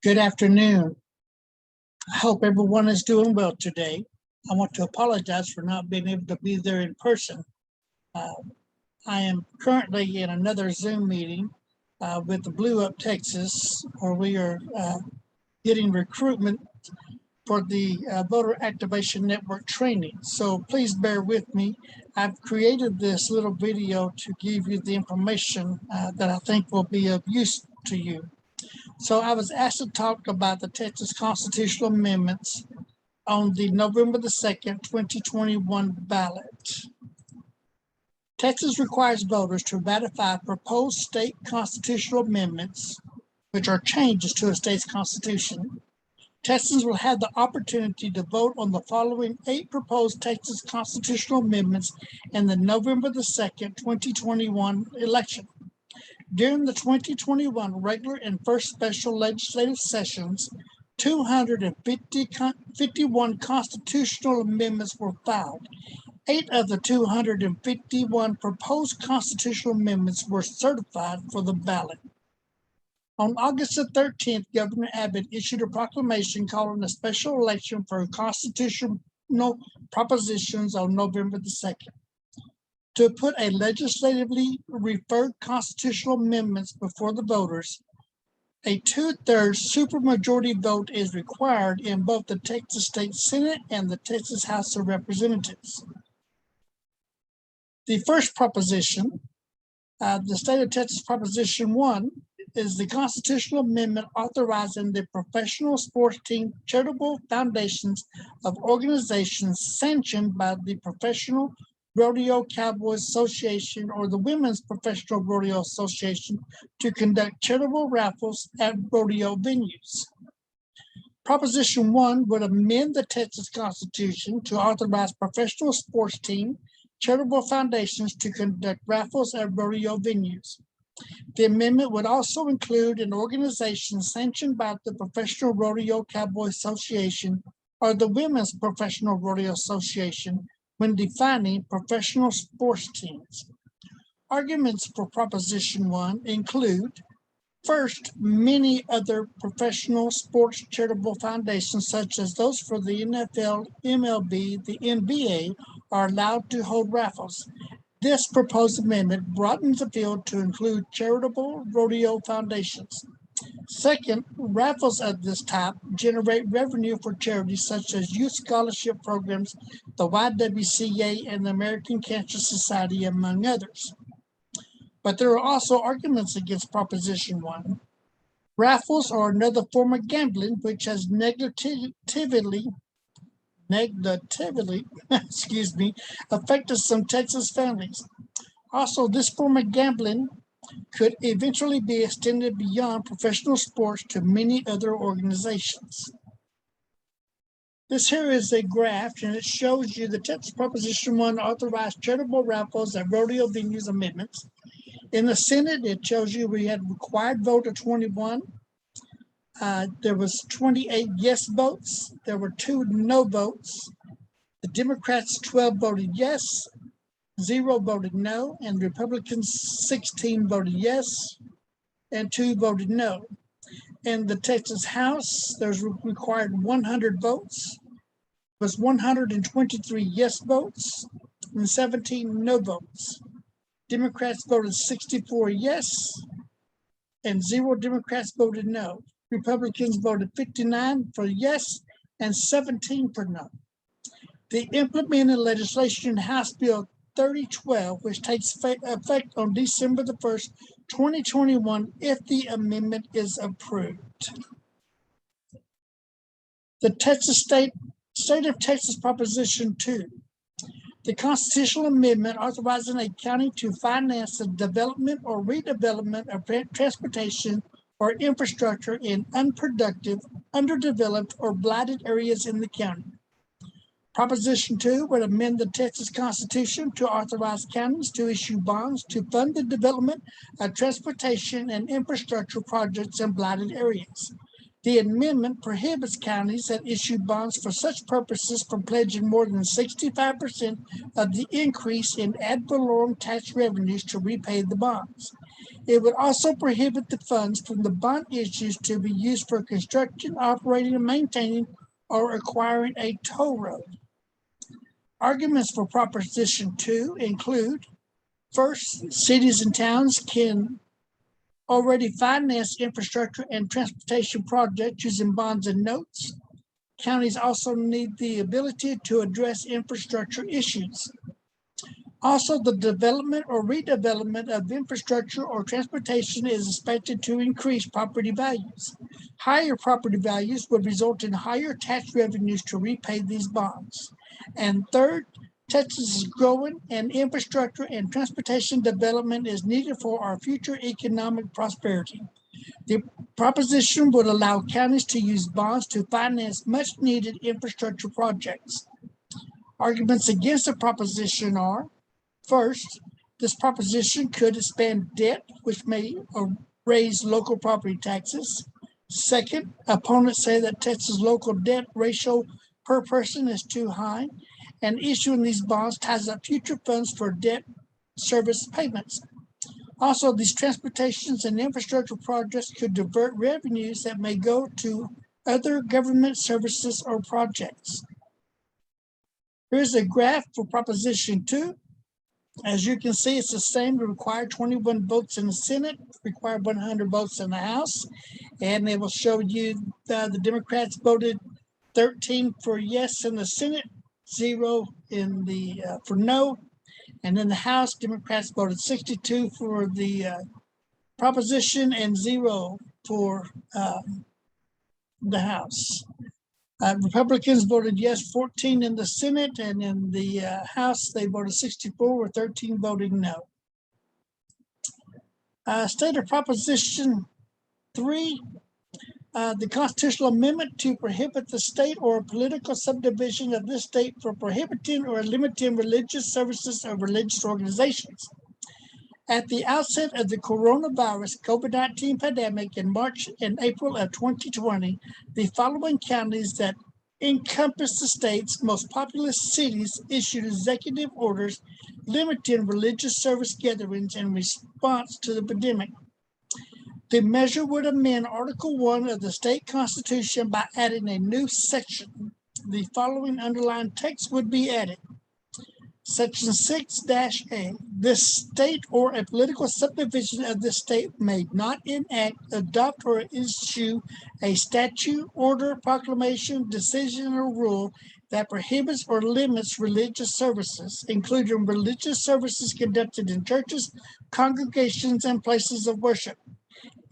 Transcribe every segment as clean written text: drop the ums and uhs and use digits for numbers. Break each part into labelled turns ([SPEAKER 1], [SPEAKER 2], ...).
[SPEAKER 1] Good afternoon. I hope everyone is doing well today. I want to apologize for not being able to be there in person. I am currently in another Zoom meeting with the Blue Up Texas, where we are getting recruitment for the Voter Activation Network training. So please bear with me. I've created this little video to give you the information that I think will be of use to you. So I was asked to talk about the Texas constitutional amendments on the November the 2nd, 2021 ballot. Texas requires voters to ratify proposed state constitutional amendments, which are changes to a state's constitution. Texans will have the opportunity to vote on the following 8 proposed Texas constitutional amendments in the November the 2nd, 2021 election. During the 2021 regular and first special legislative sessions, 251 constitutional amendments were filed. 8 of the 251 proposed constitutional amendments were certified for the ballot. On August the 13th, Governor Abbott issued a proclamation calling a special election for constitutional propositions on November the 2nd. To put a legislatively referred constitutional amendments before the voters, a 2/3 supermajority vote is required in both the Texas State Senate and the Texas House of Representatives. The first proposition, the State of Texas Proposition 1, is the constitutional amendment authorizing the professional sports team charitable foundations of organizations sanctioned by the Professional Rodeo Cowboy Association or the Women's Professional Rodeo Association to conduct charitable raffles at rodeo venues. Proposition 1 would amend the Texas Constitution to authorize professional sports team charitable foundations to conduct raffles at rodeo venues. The amendment would also include an organization sanctioned by the Professional Rodeo Cowboy Association or the Women's Professional Rodeo Association when defining professional sports teams. Arguments for Proposition 1 include, first, many other professional sports charitable foundations, such as those for the NFL, MLB, the NBA, are allowed to hold raffles. This proposed amendment broadens the field to include charitable rodeo foundations. Second, raffles of this type generate revenue for charities such as youth scholarship programs, the YWCA, and the American Cancer Society, among others. But there are also arguments against Proposition 1. Raffles are another form of gambling which has negatively affected some Texas families. Also, this form of gambling could eventually be extended beyond professional sports to many other organizations. This here is a graph, and it shows you the Texas Proposition 1 authorized charitable raffles at rodeo venues amendments. In the Senate, it shows you we had required vote of 21. There was 28 yes votes. There were 2 no votes. The Democrats 12 voted yes, 0 voted no, and Republicans 16 voted yes, and 2 voted no. In the Texas House, there's required 100 votes. It was 123 yes votes and 17 no votes. Democrats voted 64 yes, and 0 Democrats voted no. Republicans voted 59 for yes and 17 for no. The implemented legislation, House Bill 3012, which takes effect on December the 1st, 2021, if the amendment is approved. The State of Texas Proposition 2. The constitutional amendment authorizing a county to finance the development or redevelopment of transportation or infrastructure in unproductive, underdeveloped, or blighted areas in the county. Proposition 2 would amend the Texas Constitution to authorize counties to issue bonds to fund the development of transportation and infrastructure projects in blighted areas. The amendment prohibits counties that issue bonds for such purposes from pledging more than 65% of the increase in ad valorem tax revenues to repay the bonds. It would also prohibit the funds from the bond issues to be used for construction, operating, and maintaining or acquiring a toll road. Arguments for Proposition 2 include, first, cities and towns can already finance infrastructure and transportation projects using bonds and notes. Counties also need the ability to address infrastructure issues. Also, the development or redevelopment of infrastructure or transportation is expected to increase property values. Higher property values would result in higher tax revenues to repay these bonds. And third, Texas is growing, and infrastructure and transportation development is needed for our future economic prosperity. The proposition would allow counties to use bonds to finance much-needed infrastructure projects. Arguments against the proposition are, first, this proposition could expand debt, which may raise local property taxes. Second, opponents say that Texas' local debt ratio per person is too high, and issuing these bonds ties up future funds for debt service payments. Also, these transportations and infrastructure projects could divert revenues that may go to other government services or projects. Here's a graph for Proposition 2. As you can see, it's the same. It required 21 votes in the Senate, required 100 votes in the House, and it will show you the Democrats voted 13 for yes in the Senate, 0 in the for no, and in the House, Democrats voted 62 for the proposition and 0 for the House. Republicans voted yes 14 in the Senate, and in the House, they voted 64 with 13 voting no. State of Proposition 3, the constitutional amendment to prohibit the state or political subdivision of this state for prohibiting or limiting religious services of religious organizations. At the outset of the coronavirus COVID-19 pandemic in March and April of 2020, the following counties that encompass the state's most populous cities issued executive orders limiting religious service gatherings in response to the pandemic. The measure would amend Article 1 of the state constitution by adding a new section. The following underlined text would be added. Section 6-A, this state or a political subdivision of this state may not enact, adopt, or issue a statute, order, proclamation, decision, or rule that prohibits or limits religious services, including religious services conducted in churches, congregations, and places of worship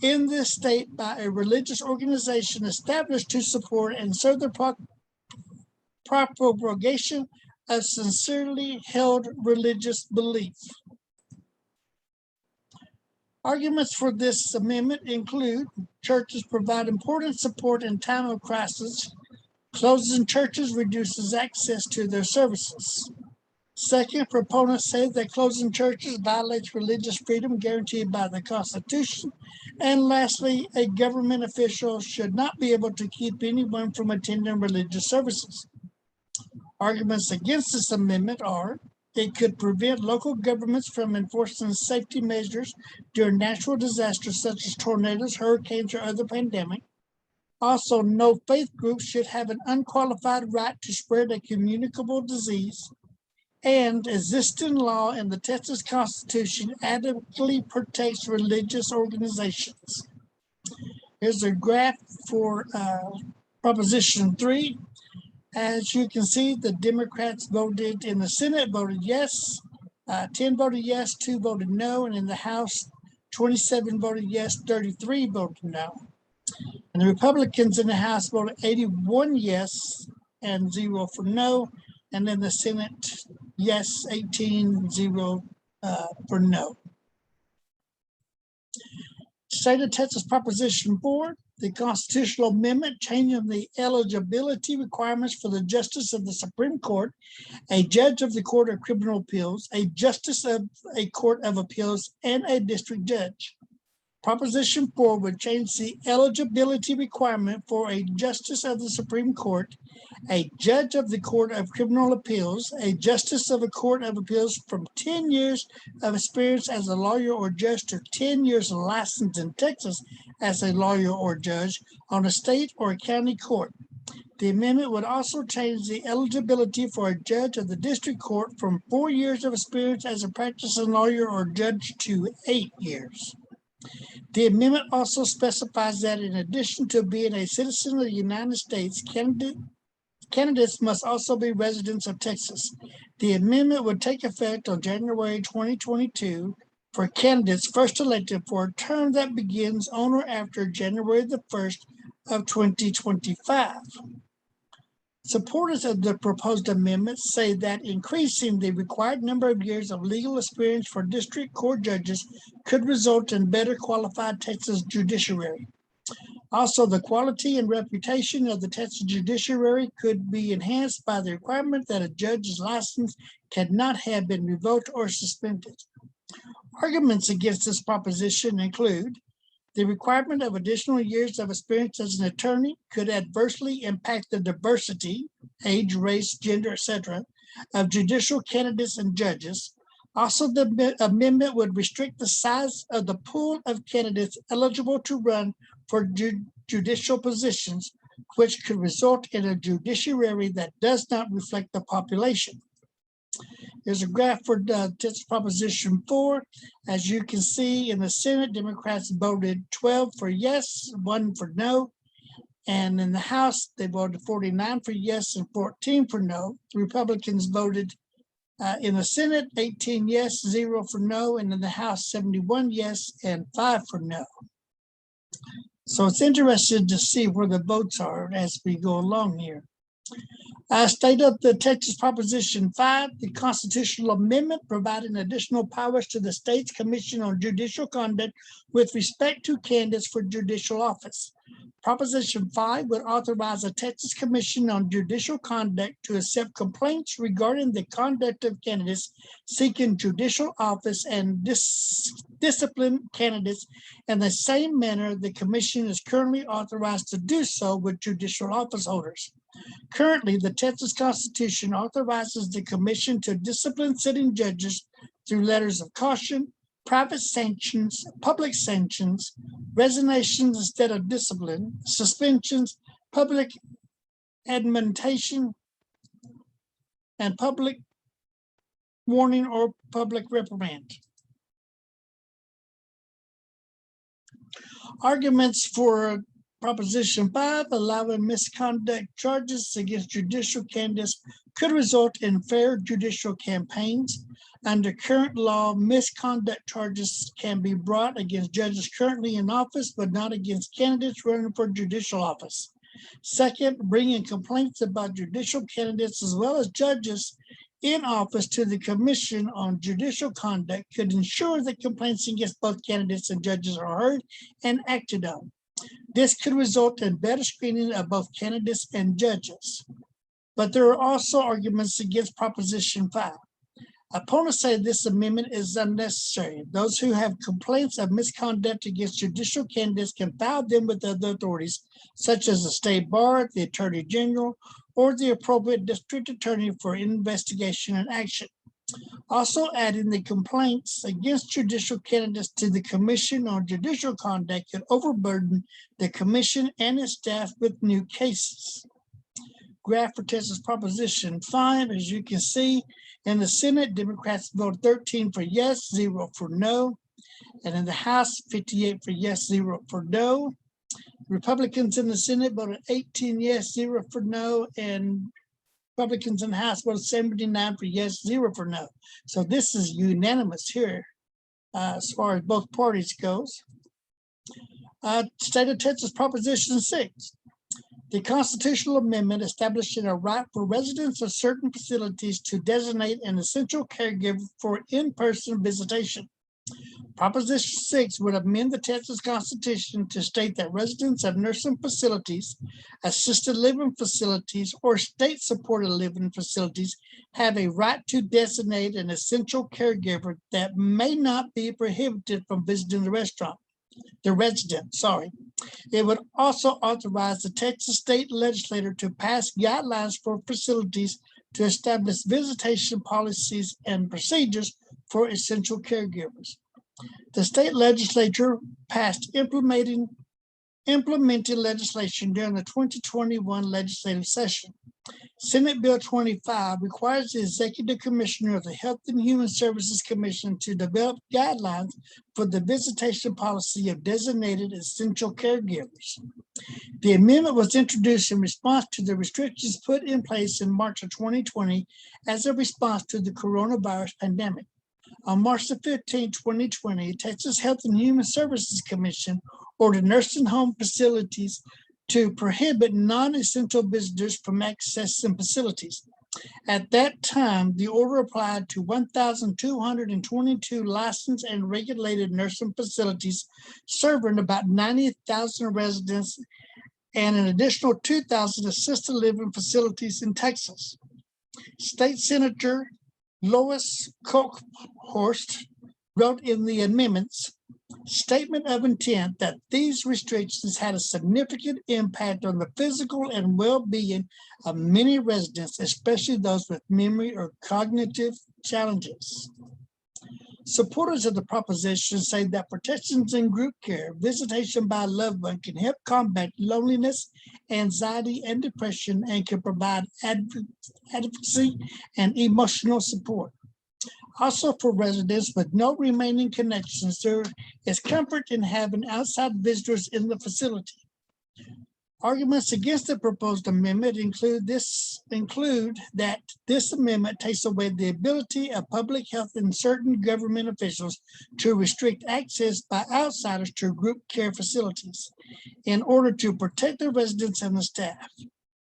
[SPEAKER 1] in this state by a religious organization established to support and serve the propagation of sincerely held religious belief. Arguments for this amendment include churches provide important support in time of crisis. Closing churches reduces access to their services. Second, proponents say that closing churches violates religious freedom guaranteed by the Constitution. And lastly, a government official should not be able to keep anyone from attending religious services. Arguments against this amendment are, it could prevent local governments from enforcing safety measures during natural disasters such as tornadoes, hurricanes, or other pandemics. Also, no faith group should have an unqualified right to spread a communicable disease. And existing law in the Texas Constitution adequately protects religious organizations. Here's a graph for Proposition 3. As you can see, the Democrats voted in the Senate, voted yes, 10 voted yes, 2 voted no, and in the House, 27 voted yes, 33 voted no. And the Republicans in the House voted 81 yes and 0 for no, and in the Senate, yes, 18, 0 for no. State of Texas Proposition 4, the constitutional amendment changing the eligibility requirements for the justice of the Supreme Court, a judge of the Court of Criminal Appeals, a justice of a Court of Appeals, and a district judge. Proposition 4 would change the eligibility requirement for a justice of the Supreme Court, a judge of the Court of Criminal Appeals, a justice of a Court of Appeals from 10 years of experience as a lawyer or judge to 10 years of license in Texas as a lawyer or judge on a state or county court. The amendment would also change the eligibility for a judge of the district court from 4 years of experience as a practicing lawyer or judge to 8 years. The amendment also specifies that in addition to being a citizen of the United States, candidates must also be residents of Texas. The amendment would take effect on January 2022 for candidates first elected for a term that begins on or after January the 1st of 2025. Supporters of the proposed amendments say that increasing the required number of years of legal experience for district court judges could result in better qualified Texas judiciary. Also, the quality and reputation of the Texas judiciary could be enhanced by the requirement that a judge's license cannot have been revoked or suspended. Arguments against this proposition include the requirement of additional years of experience as an attorney could adversely impact the diversity, age, race, gender, etc., of judicial candidates and judges. Also, the amendment would restrict the size of the pool of candidates eligible to run for judicial positions, which could result in a judiciary that does not reflect the population. There's a graph for Texas Proposition 4. As you can see, in the Senate, Democrats voted 12 for yes, 1 for no. And in the House, they voted 49 for yes and 14 for no. Republicans voted in the Senate, 18 yes, 0 for no. And in the House, 71 yes and 5 for no. So it's interesting to see where the votes are as we go along here. State of the Texas Proposition 5, the constitutional amendment providing additional powers to the state's Commission on Judicial Conduct with respect to candidates for judicial office. Proposition 5 would authorize a Texas Commission on Judicial Conduct to accept complaints regarding the conduct of candidates seeking judicial office and discipline candidates in the same manner the Commission is currently authorized to do so with judicial office holders. Currently, the Texas Constitution authorizes the Commission to discipline sitting judges through letters of caution, private sanctions, public sanctions, resignations instead of discipline, suspensions, public admonishation, and public warning or public reprimand. Arguments for Proposition 5, allowing misconduct charges against judicial candidates could result in fair judicial campaigns. Under current law, misconduct charges can be brought against judges currently in office, but not against candidates running for judicial office. Second, bringing complaints about judicial candidates as well as judges in office to the Commission on Judicial Conduct could ensure that complaints against both candidates and judges are heard and acted on. This could result in better screening of both candidates and judges. But there are also arguments against Proposition 5. Opponents say this amendment is unnecessary. Those who have complaints of misconduct against judicial candidates can file them with other authorities, such as the state bar, the attorney general, or the appropriate district attorney for investigation and action. Also, adding the complaints against judicial candidates to the Commission on Judicial Conduct could overburden the Commission and its staff with new cases. Graph for Texas Proposition 5, as you can see, in the Senate, Democrats voted 13 for yes, 0 for no. And in the House, 58 for yes, 0 for no. Republicans in the Senate voted 18 yes, 0 for no. And Republicans in the House voted 79 for yes, 0 for no. So this is unanimous here as far as both parties goes. State of Texas Proposition 6. The constitutional amendment establishing a right for residents of certain facilities to designate an essential caregiver for in-person visitation. Proposition 6 would amend the Texas Constitution to state that residents of nursing facilities, assisted living facilities, or state-supported living facilities have a right to designate an essential caregiver that may not be prohibited from visiting the restaurant. the resident, sorry. It would also authorize the Texas state legislature to pass guidelines for facilities to establish visitation policies and procedures for essential caregivers. The state legislature passed implementing legislation during the 2021 legislative session. Senate Bill 25 requires the Executive Commissioner of the Health and Human Services Commission to develop guidelines for the visitation policy of designated essential caregivers. The amendment was introduced in response to the restrictions put in place in March of 2020 as a response to the coronavirus pandemic. On March the 15th, 2020, Texas Health and Human Services Commission ordered nursing home facilities to prohibit non-essential visitors from accessing facilities. At that time, the order applied to 1,222 licensed and regulated nursing facilities serving about 90,000 residents and an additional 2,000 assisted living facilities in Texas. State Senator Lois Kolkhorst wrote in the amendment's statement of intent that these restrictions had a significant impact on the physical and well-being of many residents, especially those with memory or cognitive challenges. Supporters of the proposition say that protections in group care, visitation by a loved one can help combat loneliness, anxiety, and depression, and can provide advocacy and emotional support. Also, for residents with no remaining connections, there is comfort in having outside visitors in the facility. Arguments against the proposed amendment include that this amendment takes away the ability of public health and certain government officials to restrict access by outsiders to group care facilities in order to protect the residents and the staff.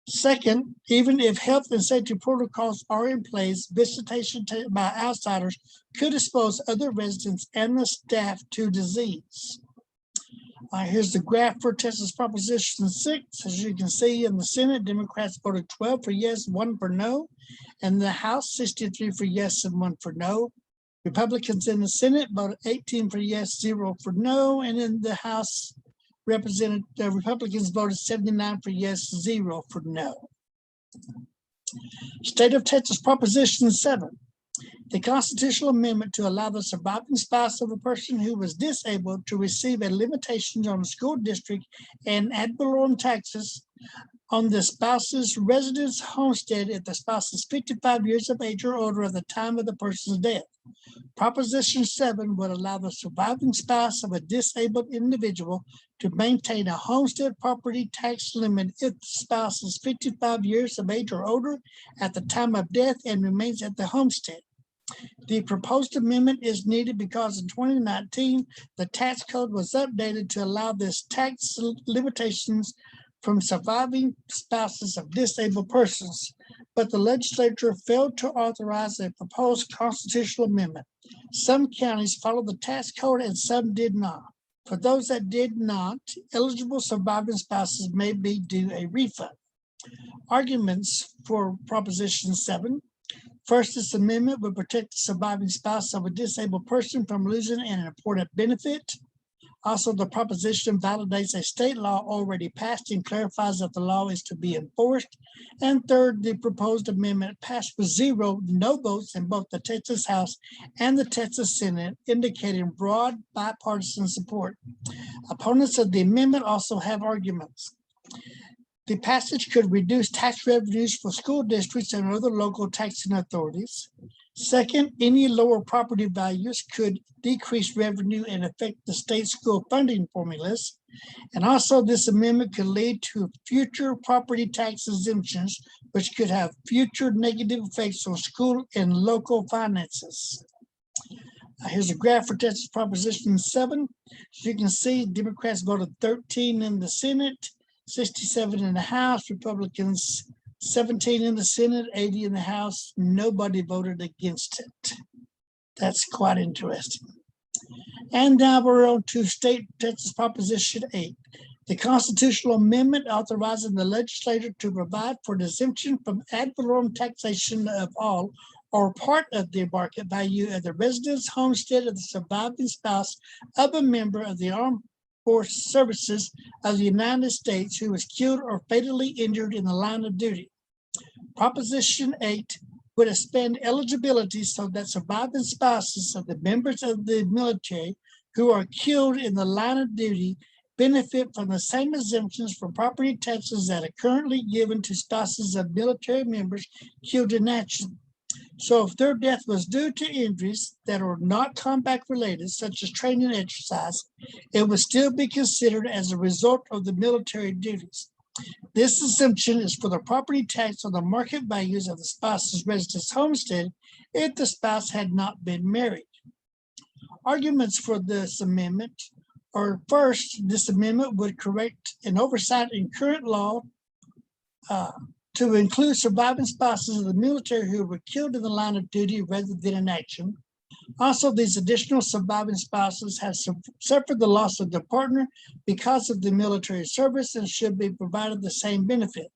[SPEAKER 1] Second, even if health and safety protocols are in place, visitation by outsiders could expose other residents and the staff to disease. Here's the graph for Texas Proposition 6. As you can see in the Senate, Democrats voted 12 for yes, 1 for no. In the House, 63 for yes and 1 for no. Republicans in the Senate voted 18 for yes, 0 for no. And in the House, Republicans voted 79 for yes, 0 for no. State of Texas Proposition 7. The constitutional amendment to allow the surviving spouse of a person who was disabled to receive a limitation on the school district and ad valorem taxes on the spouse's residence homestead if the spouse is 55 years of age or older at the time of the person's death. Proposition 7 would allow the surviving spouse of a disabled individual to maintain a homestead property tax limit if the spouse is 55 years of age or older at the time of death and remains at the homestead. The proposed amendment is needed because in 2019, the tax code was updated to allow this tax limitations from surviving spouses of disabled persons, but the legislature failed to authorize a proposed constitutional amendment. Some counties followed the tax code and some did not. For those that did not, eligible surviving spouses may be due a refund. Arguments for Proposition 7. First, this amendment would protect the surviving spouse of a disabled person from losing an important benefit. Also, the proposition validates a state law already passed and clarifies that the law is to be enforced. And third, the proposed amendment passed with 0 no votes in both the Texas House and the Texas Senate, indicating broad bipartisan support. Opponents of the amendment also have arguments. The passage could reduce tax revenues for school districts and other local taxing authorities. Second, any lower property values could decrease revenue and affect the state school funding formulas. And also, this amendment could lead to future property tax exemptions, which could have future negative effects on school and local finances. Here's a graph for Texas Proposition 7. As you can see, Democrats voted 13 in the Senate, 67 in the House, Republicans 17 in the Senate, 80 in the House. Nobody voted against it. That's quite interesting. And now we're on to State Texas Proposition 8. The constitutional amendment authorizing the legislature to provide for an exemption from ad valorem taxation of all or part of the market value of the residence homestead of the surviving spouse of a member of the armed Force Services of the United States who was killed or fatally injured in the line of duty. Proposition 8 would expand eligibility so that surviving spouses of the members of the military who are killed in the line of duty benefit from the same exemptions from property taxes that are currently given to spouses of military members killed in action. So if their death was due to injuries that are not combat related, such as training and exercise, it would still be considered as a result of the military duties. This exemption is for the property tax on the market values of the spouse's residence homestead if the spouse had not been married. Arguments for this amendment are: first, this amendment would correct an oversight in current law to include surviving spouses of the military who were killed in the line of duty rather than in action. Also, these additional surviving spouses have suffered the loss of their partner because of the military service and should be provided the same benefit.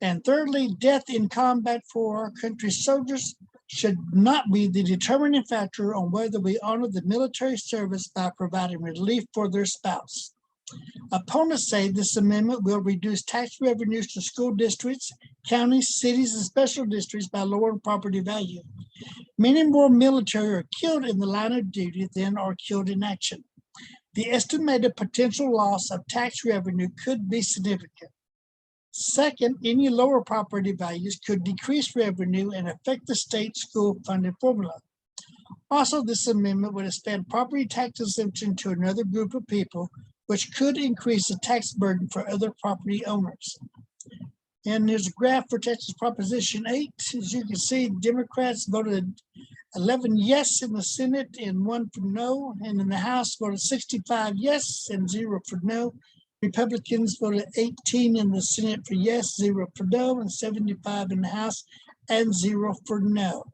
[SPEAKER 1] And thirdly, death in combat for our country's soldiers should not be the determining factor on whether we honor the military service by providing relief for their spouse. Opponents say this amendment will reduce tax revenues to school districts, counties, cities, and special districts by lowering property value. Many more military are killed in the line of duty than are killed in action. The estimated potential loss of tax revenue could be significant. Second, any lower property values could decrease revenue and affect the state school funding formula. Also, this amendment would expand property tax exemption to another group of people, which could increase the tax burden for other property owners. And there's a graph for Texas Proposition 8. As you can see, Democrats voted 11 yes in the Senate and 1 for no, and in the House voted 65 yes and 0 for no. Republicans voted 18 in the Senate for yes, 0 for no, and 75 in the House and 0 for no.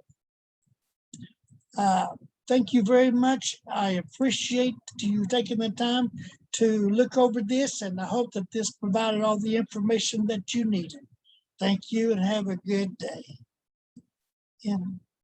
[SPEAKER 1] Thank you very much. I appreciate you taking the time to look over this, and I hope that this provided all the information that you needed. Thank you and have a good day.